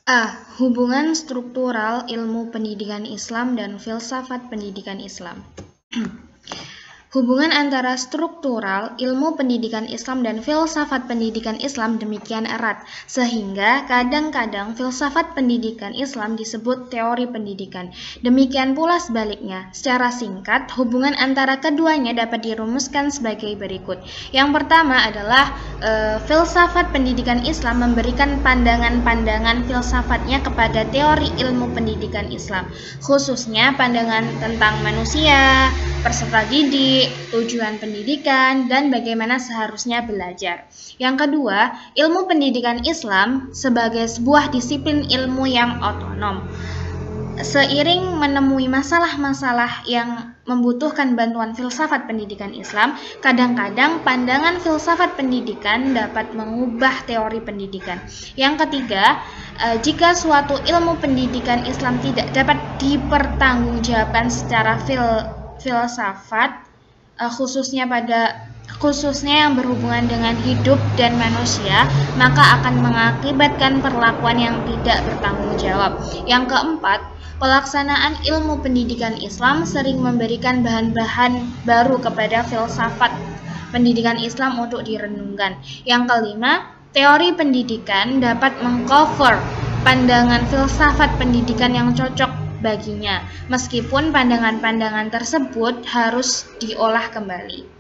A. Hubungan struktural ilmu pendidikan Islam dan filsafat pendidikan Islam. Hubungan antara struktural ilmu pendidikan Islam dan filsafat pendidikan Islam demikian erat, sehingga kadang-kadang filsafat pendidikan Islam disebut teori pendidikan. Demikian pula sebaliknya. Secara singkat, hubungan antara keduanya dapat dirumuskan sebagai berikut. Yang pertama adalah filsafat pendidikan Islam memberikan pandangan-pandangan filsafatnya kepada teori ilmu pendidikan Islam, khususnya pandangan tentang manusia, peserta didik, tujuan pendidikan, dan bagaimana seharusnya belajar. Yang kedua, ilmu pendidikan Islam sebagai sebuah disiplin ilmu yang otonom. Seiring menemui masalah-masalah yang membutuhkan bantuan filsafat pendidikan Islam, kadang-kadang pandangan filsafat pendidikan dapat mengubah teori pendidikan. Yang ketiga, jika suatu ilmu pendidikan Islam tidak dapat dipertanggungjawabkan secara filsafat, khususnya yang berhubungan dengan hidup dan manusia, maka akan mengakibatkan perlakuan yang tidak bertanggung jawab. Yang keempat, pelaksanaan ilmu pendidikan Islam sering memberikan bahan-bahan baru kepada filsafat pendidikan Islam untuk direnungkan. Yang kelima, teori pendidikan dapat mengcover pandangan filsafat pendidikan yang cocok baginya, meskipun pandangan-pandangan tersebut harus diolah kembali.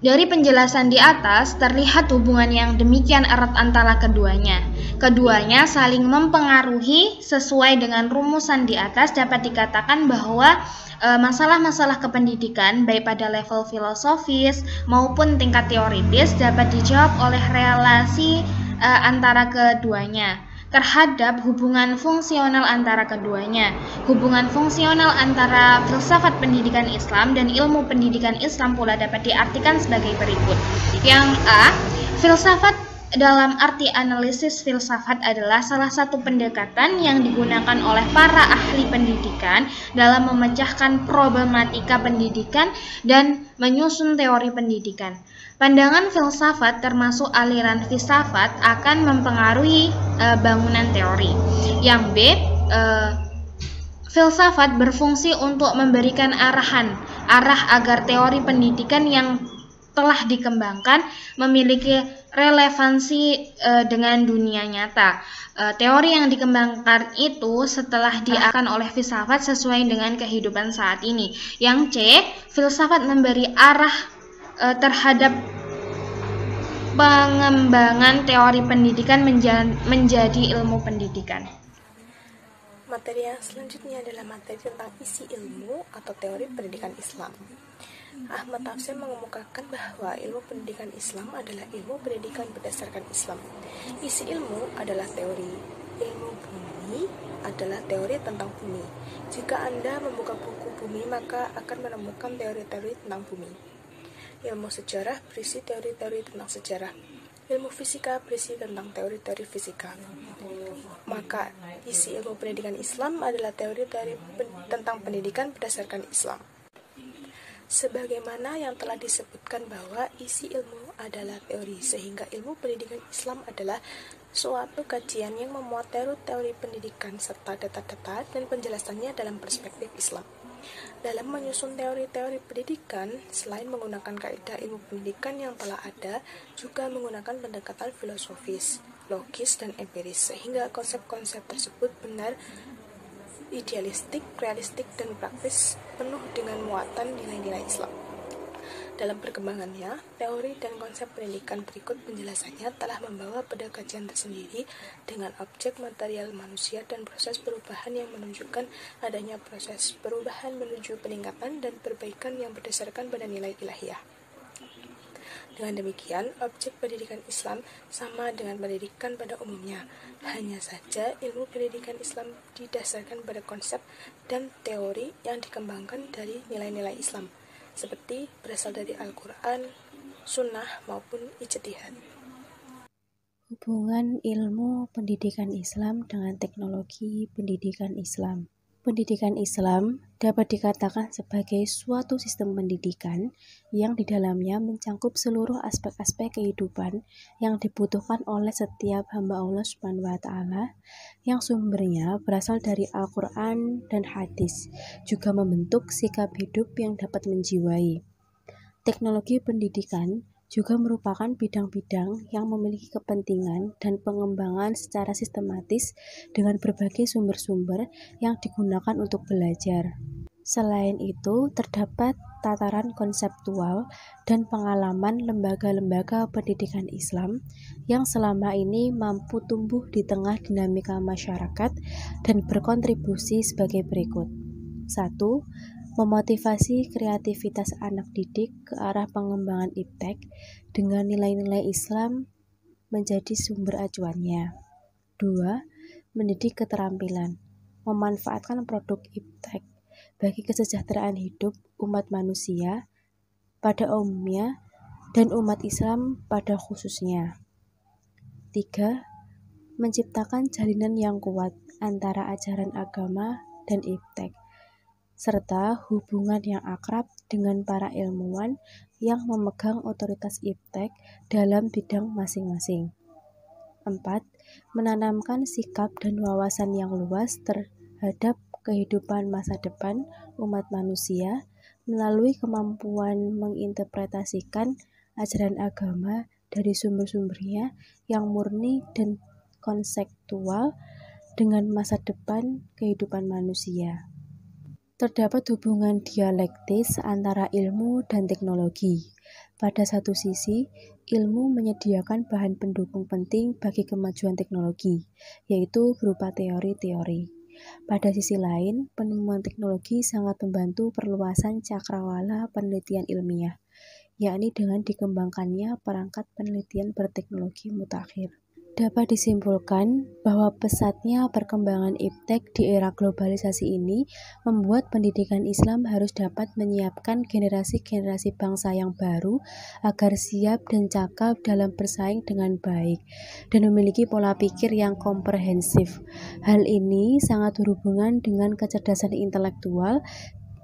Dari penjelasan di atas, terlihat hubungan yang demikian erat antara keduanya. Keduanya saling mempengaruhi. Sesuai dengan rumusan di atas, dapat dikatakan bahwa masalah-masalah kependidikan, baik pada level filosofis maupun tingkat teoritis, dapat dijawab oleh relasi antara keduanya terhadap hubungan fungsional antara keduanya. Hubungan fungsional antara filsafat pendidikan Islam dan ilmu pendidikan Islam pula dapat diartikan sebagai berikut. Yang A, filsafat dalam arti analisis filsafat adalah salah satu pendekatan yang digunakan oleh para ahli pendidikan dalam memecahkan problematika pendidikan dan menyusun teori pendidikan. Pandangan filsafat termasuk aliran filsafat akan mempengaruhi bangunan teori. Yang B, filsafat berfungsi untuk memberikan arah agar teori pendidikan yang telah dikembangkan memiliki relevansi dengan dunia nyata. Teori yang dikembangkan itu setelah diakan oleh filsafat sesuai dengan kehidupan saat ini. Yang C, filsafat memberi arah terhadap pengembangan teori pendidikan menjadi ilmu pendidikan. Materi yang selanjutnya adalah materi tentang isi ilmu atau teori pendidikan Islam. Ahmad Tafsir mengemukakan bahwa ilmu pendidikan Islam adalah ilmu pendidikan berdasarkan Islam. Isi ilmu adalah teori. Ilmu bumi adalah teori tentang bumi. Jika Anda membuka buku bumi, maka akan menemukan teori-teori tentang bumi. Ilmu sejarah berisi teori-teori tentang sejarah. Ilmu fisika berisi tentang teori-teori fisika. Maka isi ilmu pendidikan Islam adalah teori-teori tentang pendidikan berdasarkan Islam. Sebagaimana yang telah disebutkan bahwa isi ilmu adalah teori, sehingga ilmu pendidikan Islam adalah suatu kajian yang memuat teori-teori pendidikan serta data-data dan penjelasannya dalam perspektif Islam. Dalam menyusun teori-teori pendidikan, selain menggunakan kaidah ilmu pendidikan yang telah ada, juga menggunakan pendekatan filosofis, logis, dan empiris, sehingga konsep-konsep tersebut benar, idealistik, realistik, dan praktis, penuh dengan muatan nilai-nilai Islam. Dalam perkembangannya, teori dan konsep pendidikan berikut penjelasannya telah membawa pada kajian tersendiri dengan objek material manusia dan proses perubahan yang menunjukkan adanya proses perubahan menuju peningkatan dan perbaikan yang berdasarkan pada nilai ilahiyah. Dengan demikian, objek pendidikan Islam sama dengan pendidikan pada umumnya. Hanya saja ilmu pendidikan Islam didasarkan pada konsep dan teori yang dikembangkan dari nilai-nilai Islam, seperti berasal dari Al-Quran, Sunnah, maupun ijtihad. Hubungan ilmu pendidikan Islam dengan teknologi pendidikan Islam. Pendidikan Islam dapat dikatakan sebagai suatu sistem pendidikan yang di dalamnya mencangkup seluruh aspek-aspek kehidupan yang dibutuhkan oleh setiap hamba Allah Subhanahu wa Ta'ala, yang sumbernya berasal dari Al-Quran dan Hadis, juga membentuk sikap hidup yang dapat menjiwai. Teknologi pendidikan juga merupakan bidang-bidang yang memiliki kepentingan dan pengembangan secara sistematis dengan berbagai sumber-sumber yang digunakan untuk belajar. Selain itu, terdapat tataran konseptual dan pengalaman lembaga-lembaga pendidikan Islam yang selama ini mampu tumbuh di tengah dinamika masyarakat dan berkontribusi sebagai berikut. 1. Memotivasi kreativitas anak didik ke arah pengembangan iptek dengan nilai-nilai Islam menjadi sumber acuannya. 2. Mendidik keterampilan, memanfaatkan produk iptek bagi kesejahteraan hidup umat manusia pada umumnya dan umat Islam pada khususnya. 3. Menciptakan jalinan yang kuat antara ajaran agama dan iptek, serta hubungan yang akrab dengan para ilmuwan yang memegang otoritas iptek dalam bidang masing-masing. 4. Menanamkan sikap dan wawasan yang luas terhadap kehidupan masa depan umat manusia melalui kemampuan menginterpretasikan ajaran agama dari sumber-sumbernya yang murni dan konseptual dengan masa depan kehidupan manusia. Terdapat hubungan dialektis antara ilmu dan teknologi. Pada satu sisi, ilmu menyediakan bahan pendukung penting bagi kemajuan teknologi, yaitu berupa teori-teori. Pada sisi lain, penemuan teknologi sangat membantu perluasan cakrawala penelitian ilmiah, yakni dengan dikembangkannya perangkat penelitian berteknologi mutakhir. Dapat disimpulkan bahwa pesatnya perkembangan iptek di era globalisasi ini membuat pendidikan Islam harus dapat menyiapkan generasi-generasi bangsa yang baru agar siap dan cakap dalam bersaing dengan baik dan memiliki pola pikir yang komprehensif. Hal ini sangat berhubungan dengan kecerdasan intelektual,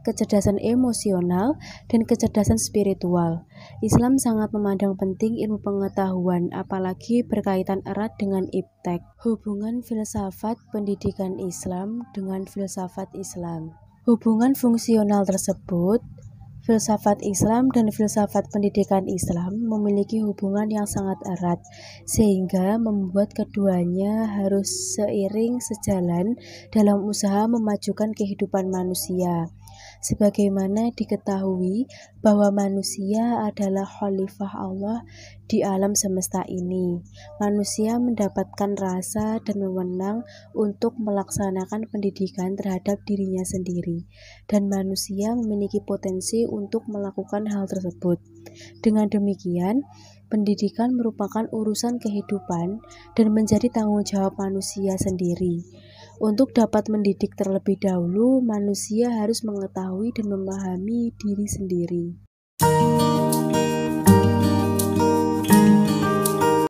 kecerdasan emosional, dan kecerdasan spiritual. Islam sangat memandang penting ilmu pengetahuan, apalagi berkaitan erat dengan iptek. Hubungan filsafat pendidikan Islam dengan filsafat Islam. Hubungan fungsional tersebut, filsafat Islam dan filsafat pendidikan Islam memiliki hubungan yang sangat erat, sehingga membuat keduanya harus seiring sejalan dalam usaha memajukan kehidupan manusia. Sebagaimana diketahui bahwa manusia adalah khalifah Allah di alam semesta ini, manusia mendapatkan rasa dan wewenang untuk melaksanakan pendidikan terhadap dirinya sendiri, dan manusia memiliki potensi untuk melakukan hal tersebut. Dengan demikian, pendidikan merupakan urusan kehidupan dan menjadi tanggung jawab manusia sendiri. Untuk dapat mendidik terlebih dahulu, manusia harus mengetahui dan memahami diri sendiri.